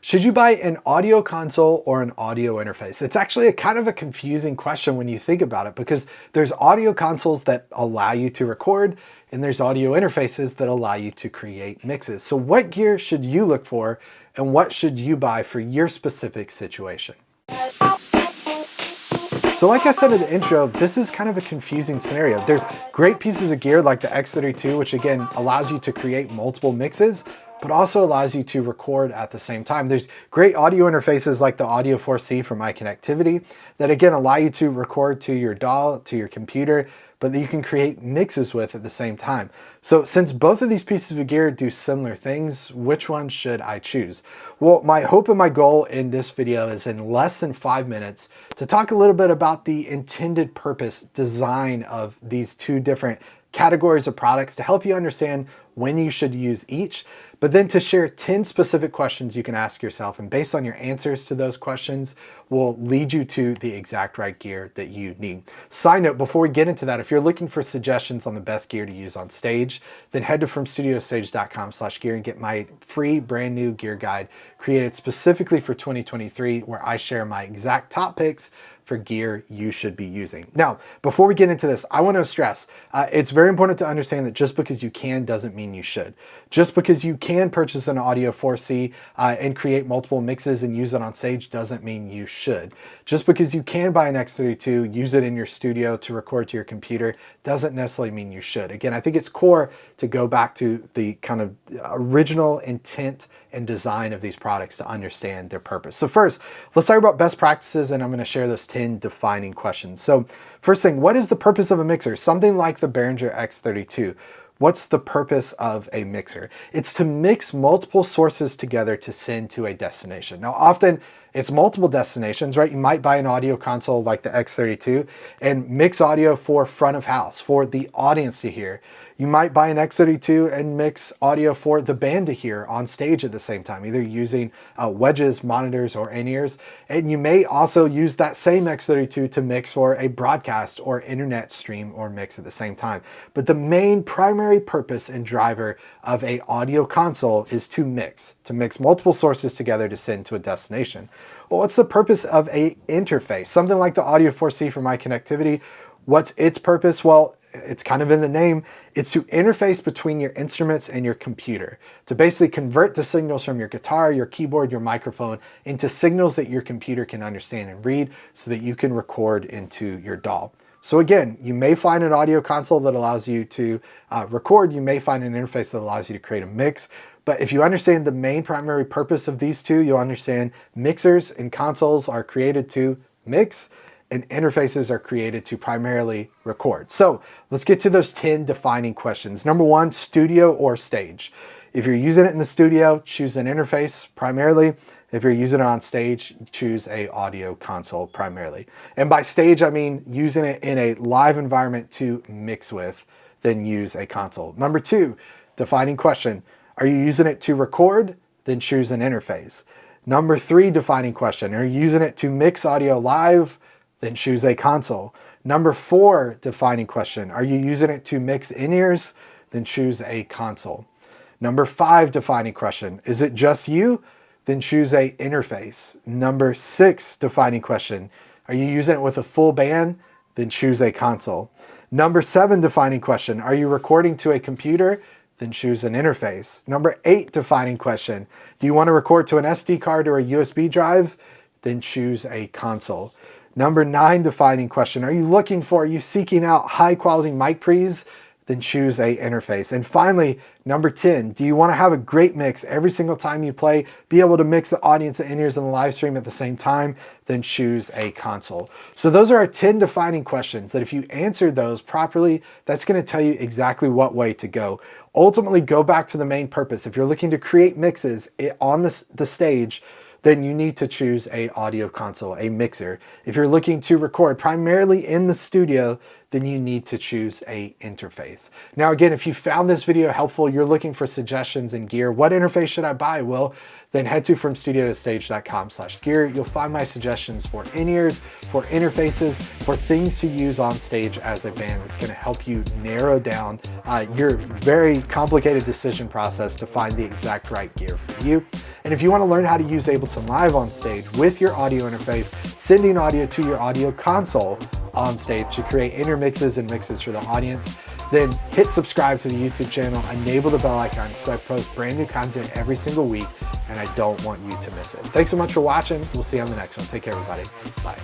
Should you buy an audio console or an audio interface? It's actually a kind of a confusing question when you think about it, because there's audio consoles that allow you to record and there's audio interfaces that allow you to create mixes. So what gear should you look for and what should you buy for your specific situation? So like I said in the intro, this is kind of a confusing scenario. There's great pieces of gear like the X32, which again allows you to create multiple mixes, but also allows you to record at the same time. There's great audio interfaces like the Audio 4C from iConnectivity that again allow you to record to your DAW, to your computer, but that you can create mixes with at the same time. So since both of these pieces of gear do similar things, which one should I choose? Well, my hope and my goal in this video is in less than 5 minutes to talk a little bit about the intended purpose design of these two different categories of products to help you understand when you should use each, but then to share 10 specific questions you can ask yourself, and based on your answers to those questions will lead you to the exact right gear that you need. Side note, before we get into that, if you're looking for suggestions on the best gear to use on stage, then head to FromStudioToStage.com/gear and get my free brand new gear guide created specifically for 2023, where I share my exact top picks for gear you should be using. Now, before we get into this, I want to stress, it's very important to understand that just because you can doesn't mean you should. Just because you can purchase an Audio 4C and create multiple mixes and use it on stage doesn't mean you should. Just because you can buy an X32, use it in your studio to record to your computer, doesn't necessarily mean you should. Again, I think it's core to go back to the kind of original intent and design of these products to understand their purpose. So first, let's talk about best practices, and I'm going to share those 10 defining questions. So first thing, what is the purpose of a mixer? Something like the Behringer X32. What's the purpose of a mixer? It's to mix multiple sources together to send to a destination. Now, often it's multiple destinations, right? You might buy an audio console like the X32 and mix audio for front of house, for the audience to hear. You might buy an X32 and mix audio for the band to hear on stage at the same time, either using wedges, monitors, or in-ears. And you may also use that same X32 to mix for a broadcast or internet stream or mix at the same time. But the main primary purpose and driver of an audio console is to mix multiple sources together to send to a destination. Well, what's the purpose of an interface? Something like the Audio 4C from iConnectivity. What's its purpose? Well, it's kind of in the name. It's to interface between your instruments and your computer, to basically convert the signals from your guitar, your keyboard, your microphone into signals that your computer can understand and read so that you can record into your DAW. So again, you may find an audio console that allows you to record. You may find an interface that allows you to create a mix. But if you understand the main primary purpose of these two, you'll understand mixers and consoles are created to mix, and interfaces are created to primarily record. So let's get to those 10 defining questions. Number one, studio or stage. If you're using it in the studio, choose an interface primarily. If you're using it on stage, choose a audio console primarily. And by stage, I mean using it in a live environment to mix with, then use a console. Number two, defining question. Are you using it to record? Then choose an interface. Number three, defining question. Are you using it to mix audio live? Then choose a console. Number four, defining question. Are you using it to mix in-ears? Then choose a console. Number five, defining question. Is it just you? Then choose a interface. Number six, defining question. Are you using it with a full band? Then choose a console. Number seven, defining question. Are you recording to a computer? Then choose an interface. Number eight, defining question. Do you want to record to an SD card or a USB drive? Then choose a console. Number nine, defining question. Are you seeking out high quality mic pre's? Then choose a interface. And finally, number 10, do you want to have a great mix every single time you play, be able to mix the audience and in-ears and the live stream at the same time? Then choose a console. So those are our 10 defining questions that if you answered those properly, that's going to tell you exactly what way to go. Ultimately, go back to the main purpose. If you're looking to create mixes on the stage, then you need to choose a audio console, a mixer. If you're looking to record primarily in the studio, then you need to choose a interface. Now, again, if you found this video helpful, you're looking for suggestions and gear, what interface should I buy? Well, then head to FromStudioToStage.com/gear. You'll find my suggestions for in-ears, for interfaces, for things to use on stage as a band. It's gonna help you narrow down your very complicated decision process to find the exact right gear for you. And if you wanna learn how to use Ableton Live on stage with your audio interface, sending audio to your audio console on stage to create intermixes and mixes for the audience, then hit subscribe to the YouTube channel, enable the bell icon because I post brand new content every single week and I don't want you to miss it. Thanks so much for watching. We'll see you on the next one. Take care, everybody. Bye.